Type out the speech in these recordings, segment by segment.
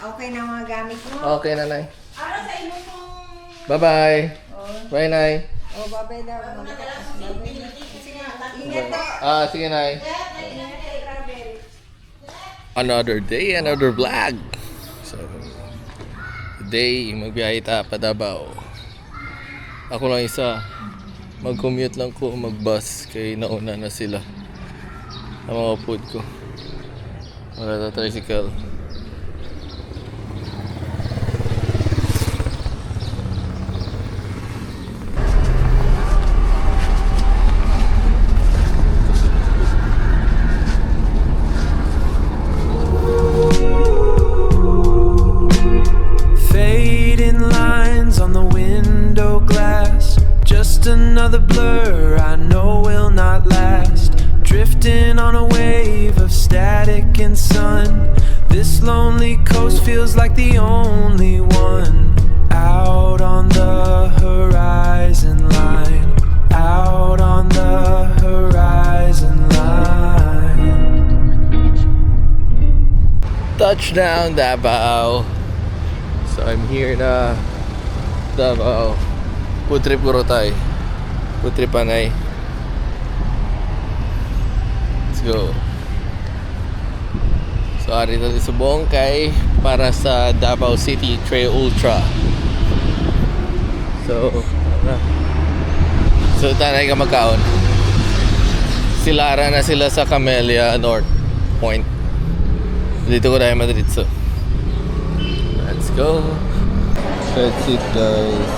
Okay na mga gamit mo? Okay na, Nay. Ano sa imo pong... Bye-bye. Bye, Nay. Oh, babay daw. Ingat po. Sige, Nay. Another day, another vlog. So, today, magbiyahe ta pa Davao. Ako lang isa. Mag-commute lang ko, mag-bus. Kaya nauna na sila. Ang mga food ko. Wala na tricycle. Fading lines on the window glass. Just another blur I know will not last. Drifting on a wave of static and sun. This lonely coast feels like the only one. Out on the horizon line. Out on the horizon line. Touchdown Davao. So I'm here na Davao. Putri puro tayo. Putri Panay. Let's go. So ari natin sa Bongkay para sa Davao City Trail Ultra. So tanay ka magkaon. Silara na sila sa Camellia North Point. Dito ko tayo Madrid so. Let's go. That's it guys.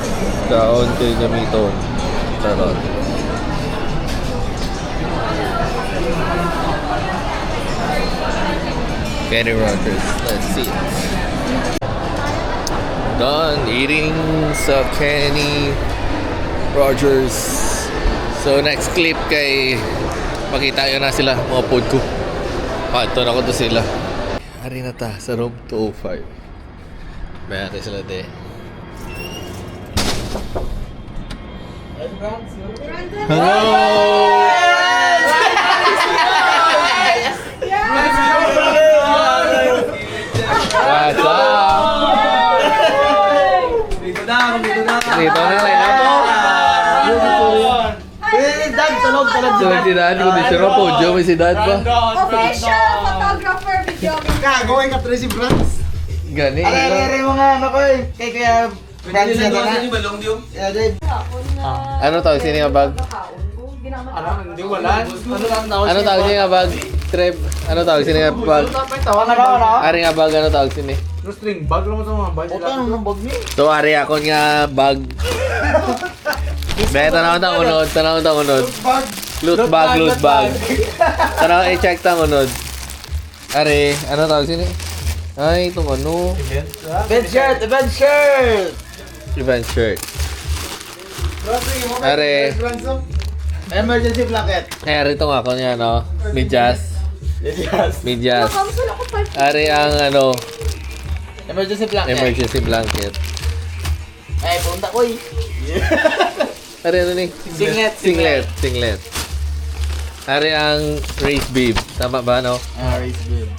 Kaon kay gamiton. Charot. Kenny Rogers. Let's see it. Done eating sa Kenny Rogers. So next clip kay makita yun na sila mga pod ko. Pato na ko to sila. Hari na ta sa room 205. May natin sila de. Hello! What's up? Dito na, Dito na, line up po. Dad, tulog. Tulog si Dad, kung di siya po. Diyo, may si Dad pa. Official photographer, videographer. Going up Tracy Brands. Gani. Are mga ano ko eh. Kay Kuya Brands na to na. Ano tawag sini nga bag? Hindi wala. Ano tawag sini nga bag? Treb. Ano tawag sini nga bag? Ari nga bag, ano tawag sini? String bag lang mo sa mga bag. Ano nang bag ni? So, ari ako nga bag. Be, tanaw tang unod. Loot bag. Tanaw, i-check tang unod. Ari, ano tawag sini? Ay, itong ano? Event shirt. Event shirt. Are. Emergency blanket. Ari itong ako niya, no? Medyas. Ari ang ano, Emergency blanket. emergency blanket. Ay, punta ko eh. Ari ano ni? Singlet. Ari ang race bib. Tama ba, no? Race bill.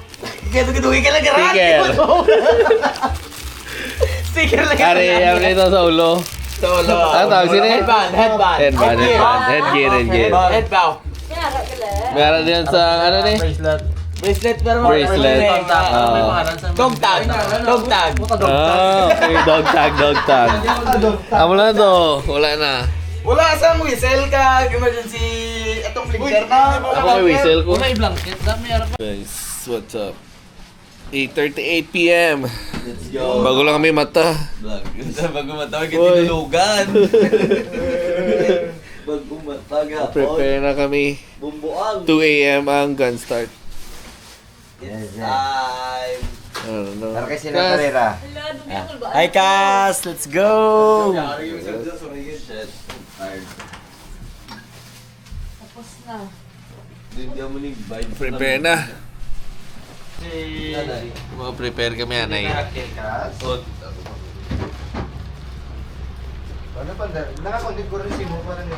Gadugi ka lang Sticker. Sticker lang. Ari ang nito sa ulo. Solo. Ano tawag sini? Headband. Headgear. Headbow. Meron din sa ano ni? Bracelet pero Bracelet. Dog tag. Okay. Dog tag. Amo na to. Wala na. Wala sang whistle ka, emergency itong blinker na. Ako may whistle ko. Wala i-blanket dami arap. Guys, what's up? 8:38 PM. Let's go. Bago lang kami mata. Bago matawag Oy. tinulugan. Bago matawag. Prepare na kami. Bumbuang. 2 AM ang gun start. Yes, time. I don't know. Kasi na karera. Hi Cass, let's go. Tapos na. Prepare na. Prepare kami anay. Ano pa? Nakakondig ko rin si mo para niyo.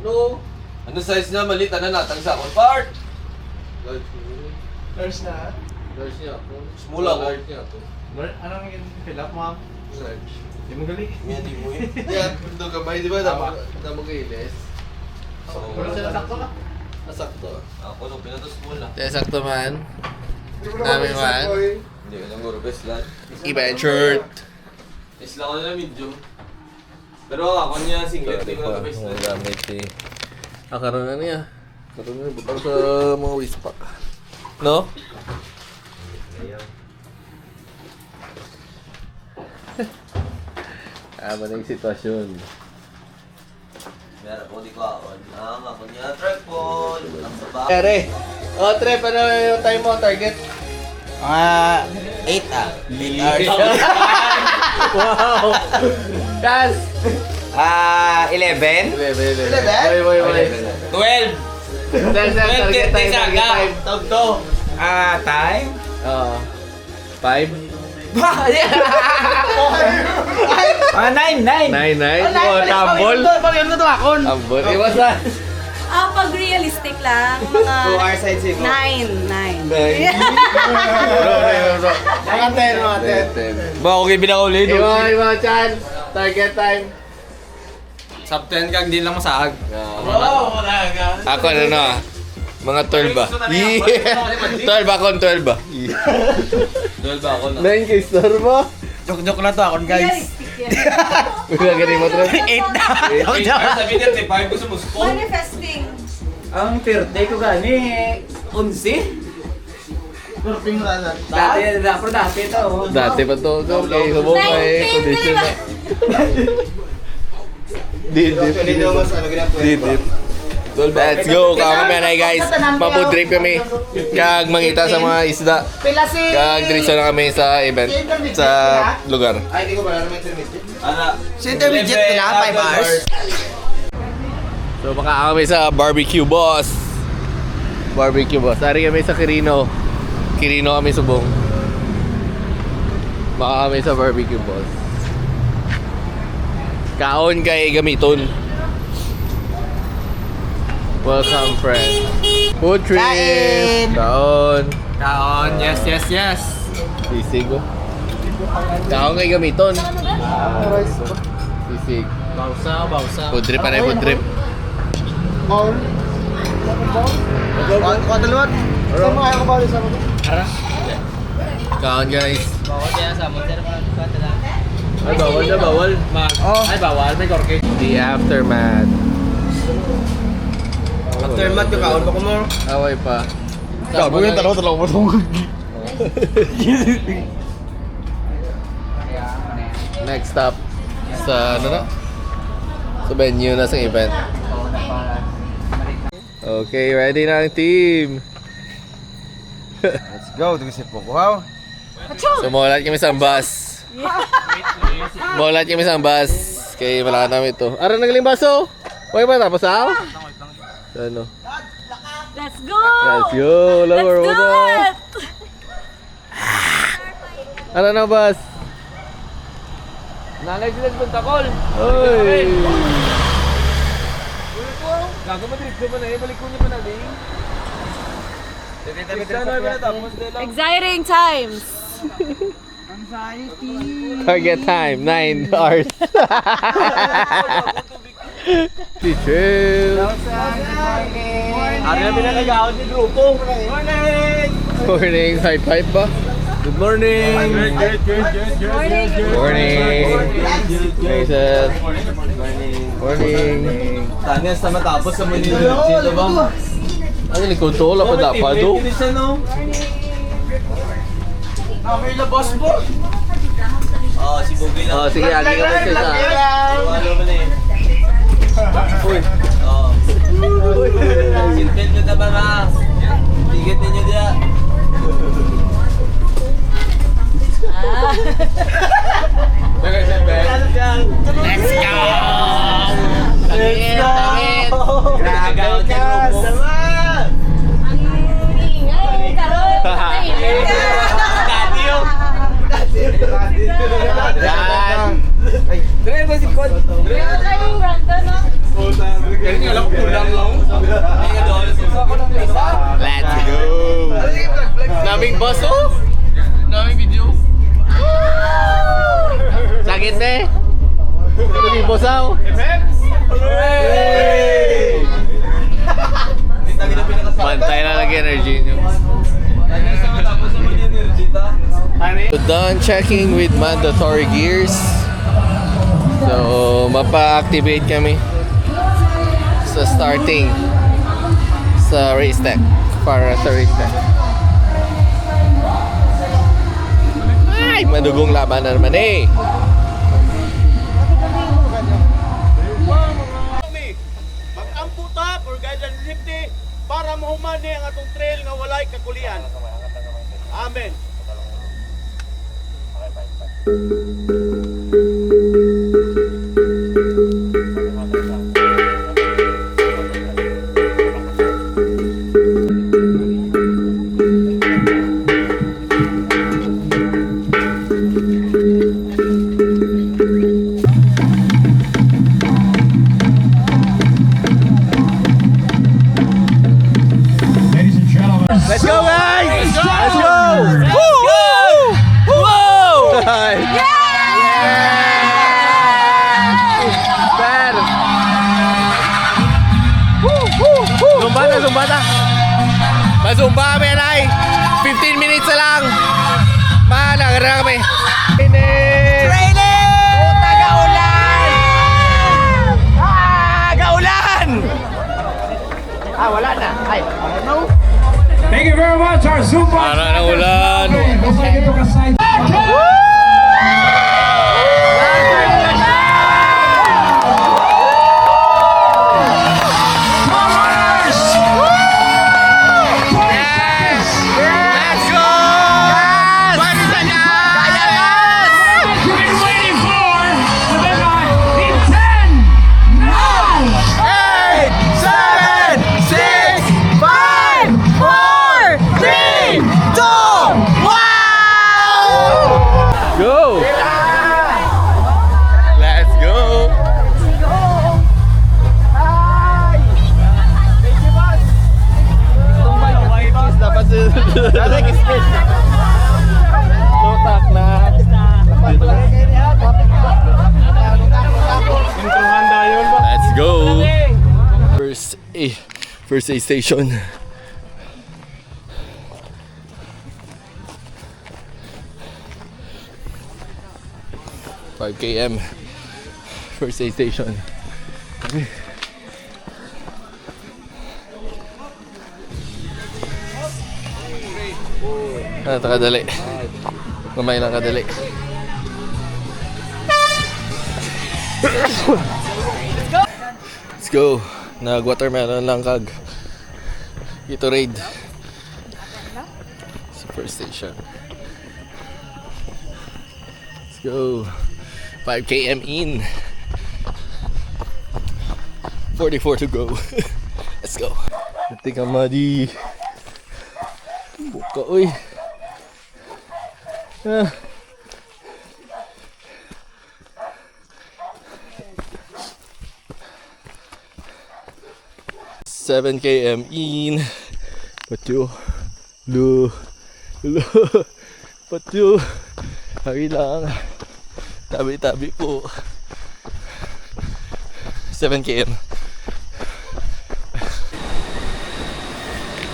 No. Ano size na maliit na natang sa akong part? Nurse na. Large niya ako. Small ako. Large niya ako. Anong fill up mo? Large. Di mo gali. Hindi mo eh. Yan, ito kamay, di ba? Namagailis. Pero sila sakto ka. Nasakto. Ako nung pinatos mo lang. Kaya sakto man. Namin man. Hindi ko lang guro best lang. Event shirt. Isla ko nila medium. Pero ako niya singlet, hindi ko lang best lang. Mga gamit eh. Karoon na niya. Karoon na butang sa mga wispak. No? Ama na yung sitwasyon. Meron po di ko ako. Ako niya tripod. Ang sabak. Ere! O, Tre, paano yung time mo, target? Mga 8 ah. 8 hours. Wow! Kas! 11? 11? Boy. 12! Target time. Tagto! Time? Oo. 5? 9. 9. 9? O, tambol. Pag-yun ko ito akon. Tambol. Iwasan. Pag realistic lang, mga 2 hours side siguro. 9. Mga 10. Ba ako kibila ko ulit. Iwa, Chan. Target time. Sub 10 kag di lang masahag. Ako ano na, mga 12 ba? 12 ako, 12 ba? 12 ba ako na? 9 kay star mo? Joke na to akon guys. Realistic yan. Wala ganun mo, Tre. 8 na. Sabi niya, 5 ko sa Moscow. Manifesting. Ang birthday ko gani 11. Surfing rana. Dati to. Dati pa to, okay, subok may 19, condition na. Didip. Let's go! Kami na guys. Mapudrip kami. Kag mangita sa mga isda. Kag diretso na kami sa event. Sa lugar. Ay, di ko pala naman intermediate. Ana. Sa intermediate na 5 hours. So baka kami sa barbecue boss. Barbecue boss. Ari kami sa Quirino. Quirino kami subong. Baka kami sa barbecue boss. Kaon kay gamiton. Welcome friend. Food trip. Kain! Kaon. Kaon, yes. Sisig ko. Kaon kay gamiton. Sisig. Bausa. Food trip pa rin, food trip. Kuha Sama kayo ko bali sa mga. Kaon guys. Bawal yan sa mo. Ay bawal na bawal. Ay bawal, may korke. The aftermath. Aftermath ko kaon pa ko mo. Away pa. talaw mo tong. Next stop sa ano na? Sa venue na sa event. Okay, ready na ang team. Let's go, dito si Poco. Wow. Sumulat kami sa bus. Sumulat kami sa bus. Kaya malakad namin ito. Aran nagaling baso? Okay ba tapos ako? Ano? Let's go! Let's go! Lower Let's do it! Ano na bus? Nalay sila sa takol. Oy! Gago mo trip ko pa na eh. Balik ko niya pa na din. Exciting times! Target time, 9 hours. Chill. Ari na pinakagawad ni grupo. Morning, high five ba? Good morning. Morning. Hey, sir. Morning. Tanya sa matapos sa Manila. Dito ba? Ano ni kontrol pa dapat do? Hindi siya no. May labas po. Oh, si Bugay lang. Oh, sige, agi ka mo siya sa. Ano ba na eh? Uy. Oh. Silpin nyo na ba ma? Tigit ninyo diya. Let's go! Let's go! Pinakagawad ni grupo. Ingay, karot! Dadyo. Yan! Dre ba si Kod? Kayong Brandon, no? Kaya nga lang kulang lang. Kaya doon. Ako lang isa. Daming bus oh! Daming video. Sakit eh! Ito di bosaw. Pantay na lagi energy nyo. So done checking with mandatory gears. So mapa-activate kami sa starting sa race deck para sa race deck. Ay, madugong laban na naman eh. Mag-ampo ta for guidance safety para mahumani ang atong trail nga walay kakulian. Amen. Let's go guys! Let's go! Woo! Whoa! Super! Zumba na, zumba na! Mazumba kami alay! 15 minutes na lang! Nagara na kami! Training! Puta gaulan! Gaulan! Wala na! Ay! Thank you very much, our Zumba. Para ng ulan! Looks like it took a side. Let's go! You've been waiting for the deadline in 10, 9, Go! Let's go! Dapat Lotak na. Let's go! First aid station. km first aid station. Okay. Kadali. Gamay lang kadali. Let's go. Nag-watermelon lang kag Gatorade sa first station. Let's go. 5 km in. 44 to go. Let's go. Tika madi. Buka uy. Ah. Seven km in. Patyo. Patyo. Hari lang. Tabi-tabi po. 7 km.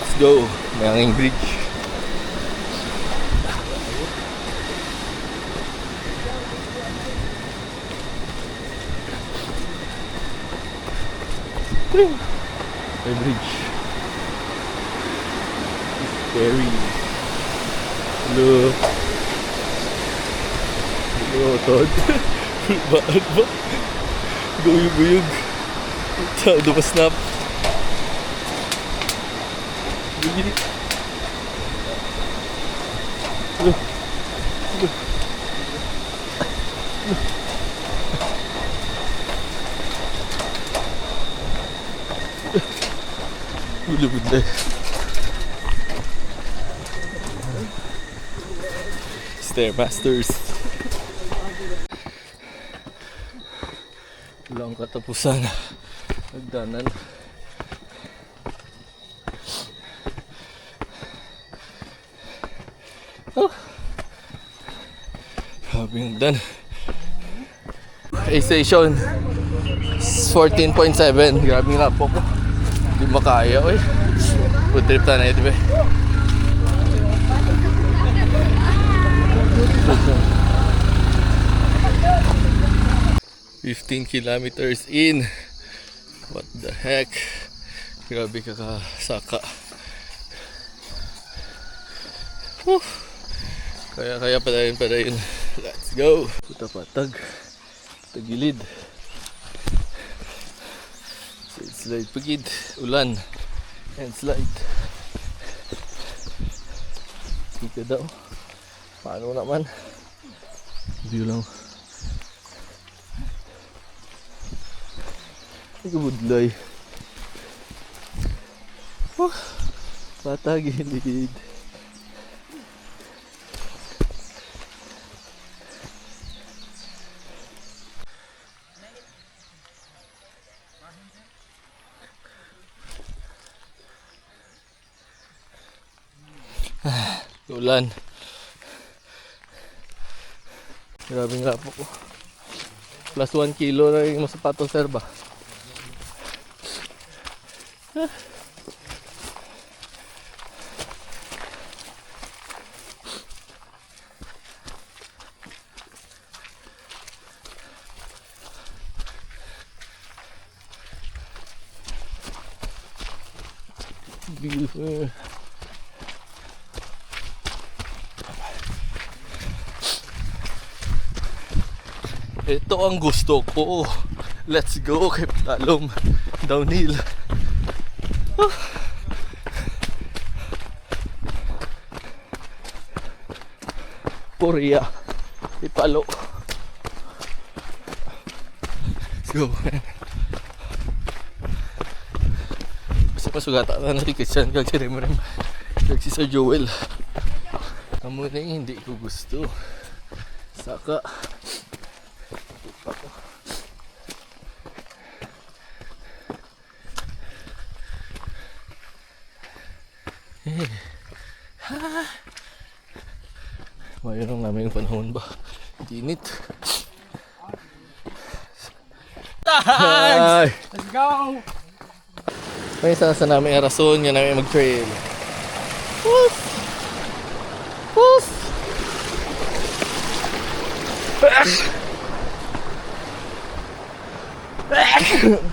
Let's go. Mayanging bridge. May bridge. It's very low. Todd. Baan ba? Guyog-guyog. Tado pa snap. Guyog. Gulubud. Stairmasters. Walang katapusan. Nagdanan. Oh. Grabe yung dan. A-station 14.7. Grabe nga po ko. Hindi makaya, oy. Food trip na ito, be. 15 kilometers in. What the heck? Grabe kakasaka. Whew. Kaya padayon. Let's go. Puta patag. Tagilid. Slide pagid. Ulan. And slide. Ika daw. Paano naman? Hindi lang. Ikabudlay. Patagilid. Ulan. Grabe nga po ko. Plus 1 kilo na yung sapatos, sir ba? Beautiful. Ito ang gusto ko. Let's go kay Talom. Downhill. Korea. Ipalo. Let's go. Basta masugata na si Christian kag si Rem. Kag si Sir Joel. Amo na yung hindi ko gusto. Saka mayroon namin yung panahon ba? Dinit. Tags! Let's go! May isa sa namin ang rason nga namin mag-trail. Woof! Woof!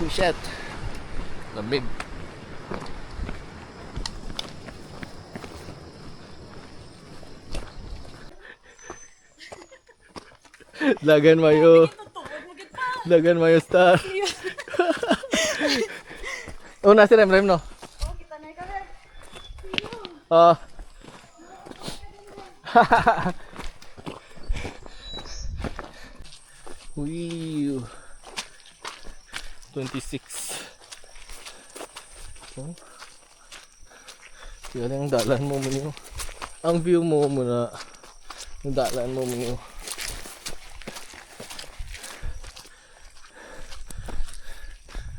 Bullshit. Lamig. Lagan mayo star. Una si Rem no. Oh. Wee. 26. Oh. Yan ang dalan mo muna. Ang view mo muna. Ang dalan mo muna.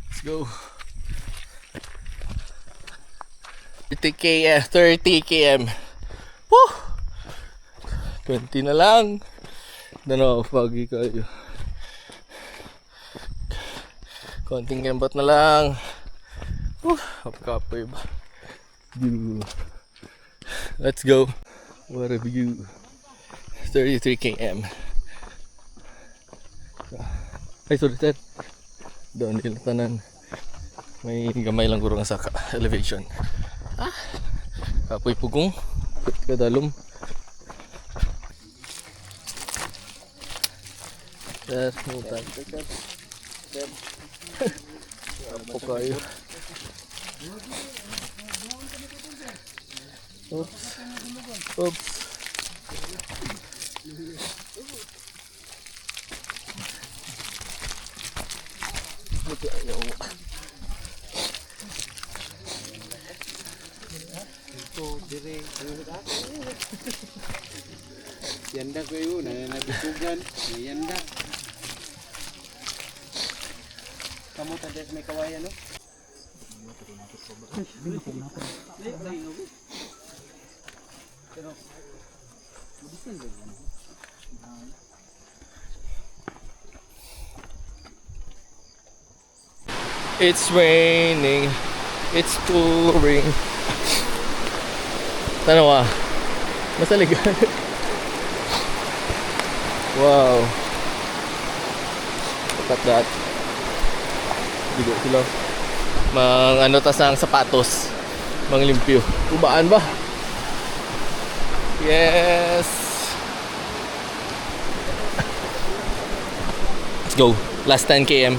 Let's go. 30 km. Woo! 20 na lang. Dano, foggy kayo. Konting kembot na lang. Kapoy ba? Let's go. What a view. 33 km. Ay, sorry, sir. Doon nila tanan. May gamay lang guro nga saka elevation. Kapoy pugong. Kadalom. Sir, mutan. Apo kayo. Oops. Oops. Buti ayaw. Ito, dire. Yanda ko yun. Nabitugan. Yanda. Kamu tadi may kawayan, no? It's raining. It's pouring. Ano ka? Masaligan. Wow. Look at that. Bigo sila. Ano tas ang sapatos. Mang limpyo. Ubaan ba? Yes. Let's go. Last 10 km.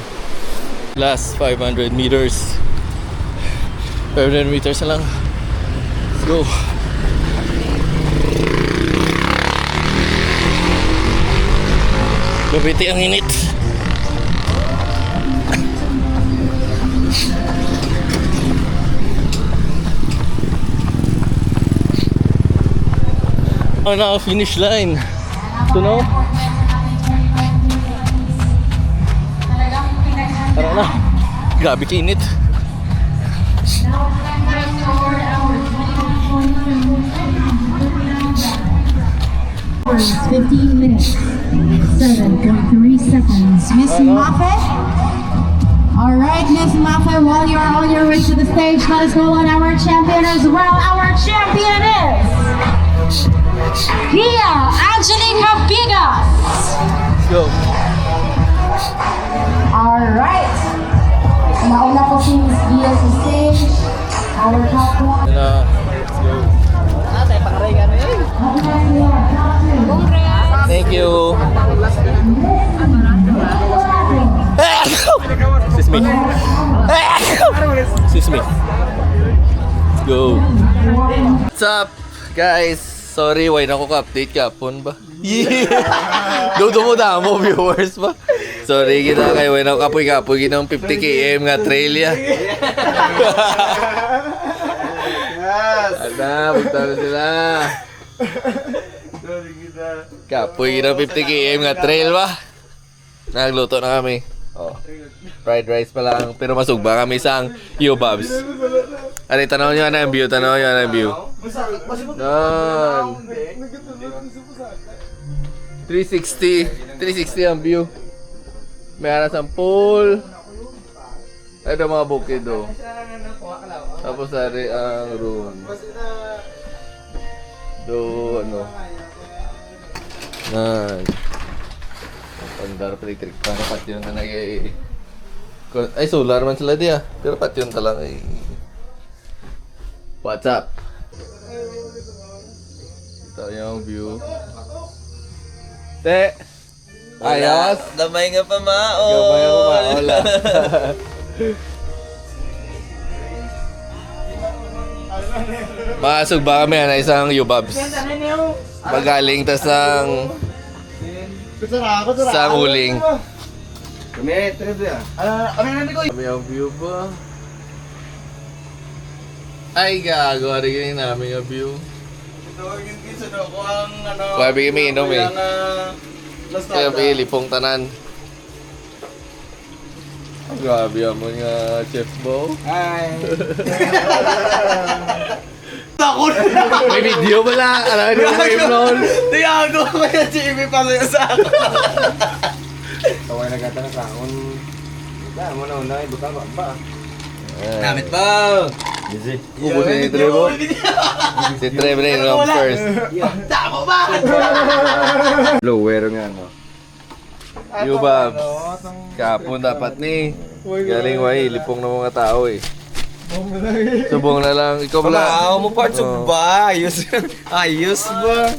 Last 500 meters. 500 meters na lang. Let's go. Gabiti ang init. Oh, na finish line. Ito no? Tara na. Grabe kinit. Hours, 15 minutes, 7.3 seconds. Miss Moffat? All right, Miss Moffat, while you're on your way to the stage, let us call on our champion as well. Our champion is Gia Angelica Bigas. Let's go. All right. Nauna po si Miss Gia sa stage. Our top one. Let's go. Thank you. Excuse me. Excuse me. Let's go. What's up, guys? Sorry, why na ko ka-update kapon ba? Yeah! Dodo mo damo, viewers ba? Sorry kita kay why na ko kapoy-kapoy ginang 50 km nga trail ya. Ada, punta na sila. Kapoy ginang 50 km nga trail ba? Nagluto na kami. Oh. Fried rice pa lang, pero masugba kami sa Yobabs. Ari, tanaw nyo na ang view, tanaw nyo na ang view. Doon. 360 ang view. May aras ang pool. Ay, ito mga bukid do. Tapos ari ang room. Do, ano. Nan. Pandar electric pa na pati yun na ay solar man sila diya. Pero pati yun talang ay. What's up? Ito yung view. Te! Ayos! Damay nga pa maol. Gamay ako maola. Masog ba kami na isang Yobabs? Magaling tas ng sa uling. Kami, trip yan. Kami nanti ko. Kami ang view pa. Ay gago, harigin namin ang view. Ito, yung ginsuno ko ang ano. Grabe kami inom eh. Kaya pilipong tanan. Grabe mo nga Chef Bo. Hi. May video pala. Alam niyo mo yung roll. Tiago ko yan si Ibi pa sa ako. Tawag na gata na sa akong. Dahil mo na unay, buka ba? Namit ba? Busy. Ubusin ni Trevo. Si Trevo na yung first. Tama ba? Lower nga no. Yobabs. Kapon dapat ni. Galing way, lipong ng mga tao eh. Subong na lang. Ikaw pala. Pamaaw mo parts of ba? Ayos. Ayos ba?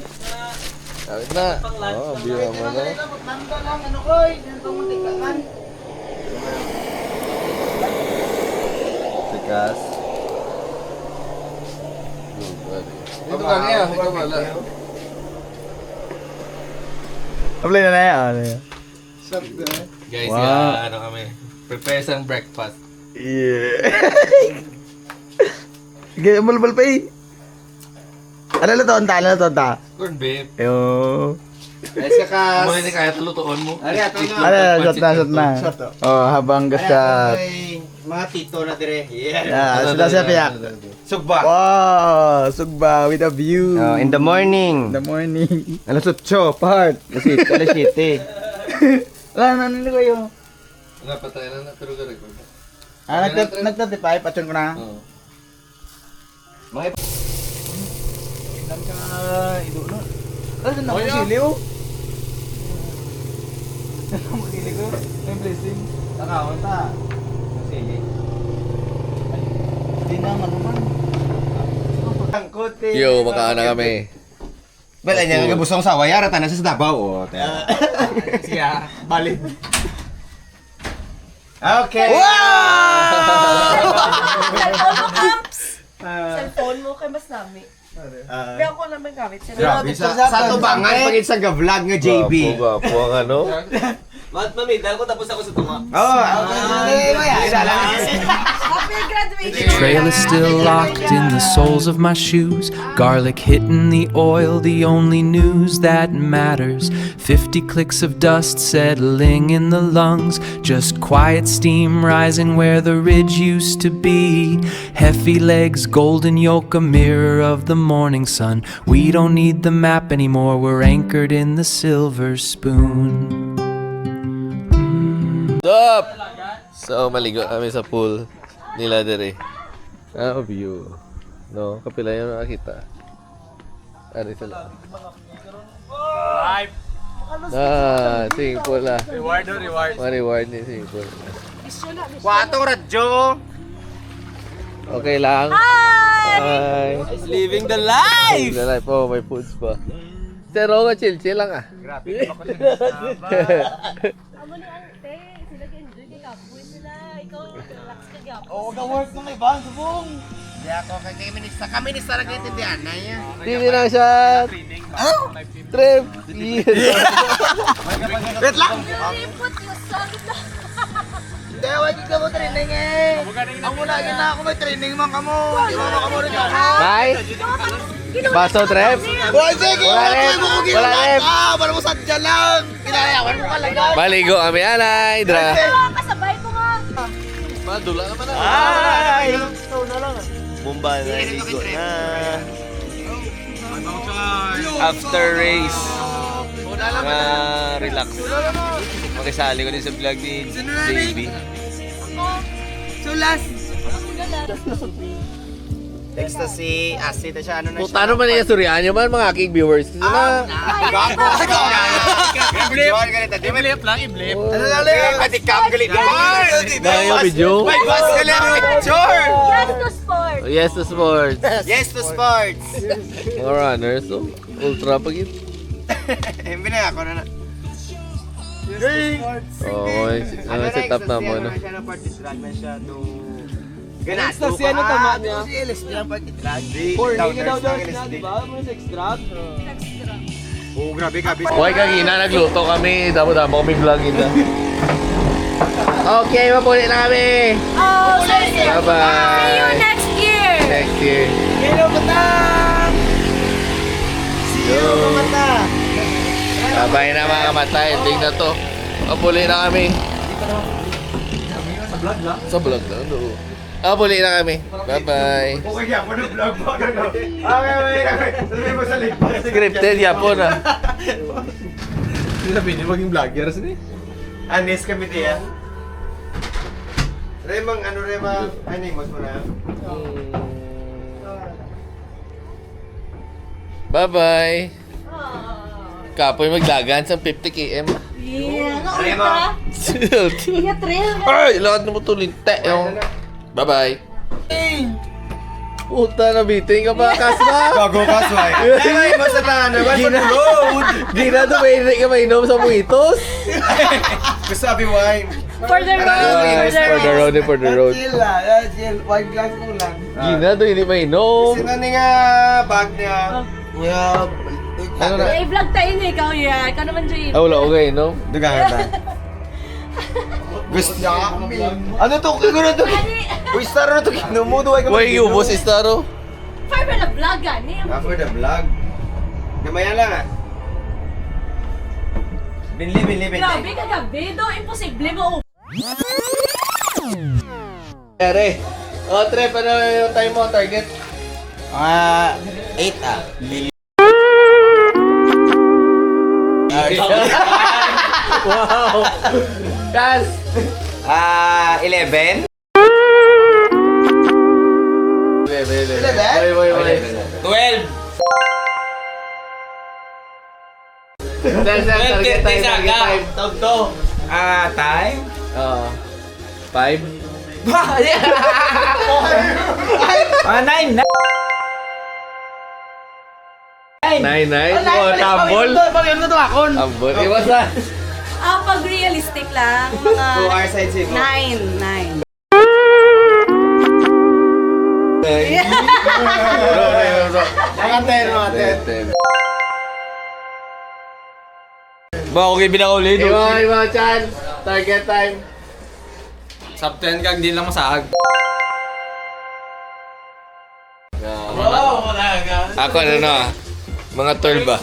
Kawit na. Oo, bira mo na. Nanda lang, ano ko eh. Nandito mo tingnan. Sikas. Ito ka niya. Ikaw pala. Apply na yan. Guys, Wow. ano kami. Prepare some breakfast. Yeah. Gaya malbal pa eh. Ano na to? Ano na to? Corn beef. Yo. Ayos ka kas. Mga hindi kaya talutoon mo. Ari, ato na. Ano, shot na. Oh, habang gasat. Mga tito na dire. Yeah, sila siya piyak. Sugba. Wow, sugba with a view. In the morning. In the morning. Alas 8, part. Alas 7. Wala na nila kayo. Wala, patay na pero record. Nagtatipay, patyon ko na. Oo. Ilan ka ido na. Ano na ako siliw? Ano sili ko? May blessing. Nakawon ta. Sige. Hindi naman naman. Yo, makain na kami. Bala niya nga busong sa wayara tanan sa Davao. Siya, balik. Okay. Cellphone mo, Kamps! Cellphone mo kay mas nami. Kaya ako naman gamit. Grabe sa tubangan pagit sa vlog nga JB. Gwapo ang ano. Mami, dahil ko tapos ako sa tunga. Happy graduation! The trail is still locked in the soles of my shoes. Garlic hitting the oil, the only news that matters. 50 clicks of dust settling in the lungs. Just quiet steam rising where the ridge used to be. Heavy legs, golden yolk, a mirror of the morning sun. We don't need the map anymore, we're anchored in the silver spoon. Stop! So, maligo kami sa pool nila dire. View. No, kapila yung nakakita. Ari sila. Swimming pool na. Reward. Ma-reward ni swimming pool. 4 radyo. Okay lang. Hi! Living the life! Living the life. Oh, may foods pa. Pero nga chill lang ah. Amo ni ante, sila enjoy kay kapoy sila. Ikaw, relax ka gap. Oo, ka-work ng iba, subong. Di ako kami ni Sarah kaintindihan na yan. Hindi na siya. Trip. Wait lang. Lipot, masakit na. Hindi, wag ka mo training eh. Ang mula na ako may training man kamo. Di mo kamo rin ako. Bye. Baso trip. Hoy, sige, Wala rin. Wala rin. Para mo sadya lang. Kinayawan mo talaga. Maligo kami anay. Dra. Kasabay ko nga. Madula naman na. Ay! Mumba na ligo na. After race. Relax. Makisali ko din sa vlog ni JB. Ecstasy, acid, siya ano na Puta naman niya suryan man mga aking viewers. Kasi na. Gago. Iblip lang, iblip. Ano lang yan? Patikam galit. Dahil yung video. May boss galit ang picture. Yes to sport. Yes to sports. Yes to sports. Mga runners. So, ultra pag yun. Hindi na ako na. Oo, set up na mo. No? Siya na party drag na siya to... Ganado Ecstasy, ano tama niya? Si LSD lang party drag. Horny ka daw na, di ba? Mo sa extract. Oo, grabe gabi. Okay, kagina, nagluto kami. Damo-damo kami vlogin na. Okay, mapuli na kami. Oh, see Bye-bye. you next year. Next year. Hello, Batang! See you, Mata! Bye-bye na mga kamatay. Ending na to. Mapuli na kami. Sa vlog lang? Oo. Mapuli na kami. Bye-bye. Okay, yan mo na vlog mo. Okay. Sabi mo sa lipas. Scripted, yapon ah. Sabi niyo maging vloggers ni? Anis kami diyan. Remang ano remang animos mo na. Bye-bye. Kapoy maglagan sa 50 km. Yeah, Rema. Iya, trail. Ay, lahat na mo tulinte. Bye-bye. Puta na biting ka pa, Kasma. Gago kasway. Ay, mo sa tahan naman sa road. Gina to, may ka mainom sa muitos. Gusto abi wine. For the road. Yes, for the road. Chill lah, chill. White glass mo lang. Gina to, hindi mainom. Sino ni nga bag niya? Yeah. Ano na? I-vlog tayo niya, ikaw yan. Ikaw naman, Jay. Ah, wala, okay, no? Dugangan ta. Gusto niya. Ano to? Kiguro to. Uy, star na to. Kinumudo ay ka. Uy, ubos istaro. For the vlog, gani. For the vlog. Gamaya lang ah. Binli. Grabe ka gabi. Do, imposible mo. Ere. O, Trep, ano yung time mo, target? 8 ah. Wow! Guys! 11? 12? 12 time. Time? Oo. 5? 9? 9? Oh, tambol. Tambol. Iwas na. Pag realistic lang, mga 2 hours side siguro. 9. Bro. Mga 10. Ba, okay binakuli. Iwa, Chan. Target time. Sub 10 kag di lang masahag. Ako ano na. Mga 12 ba?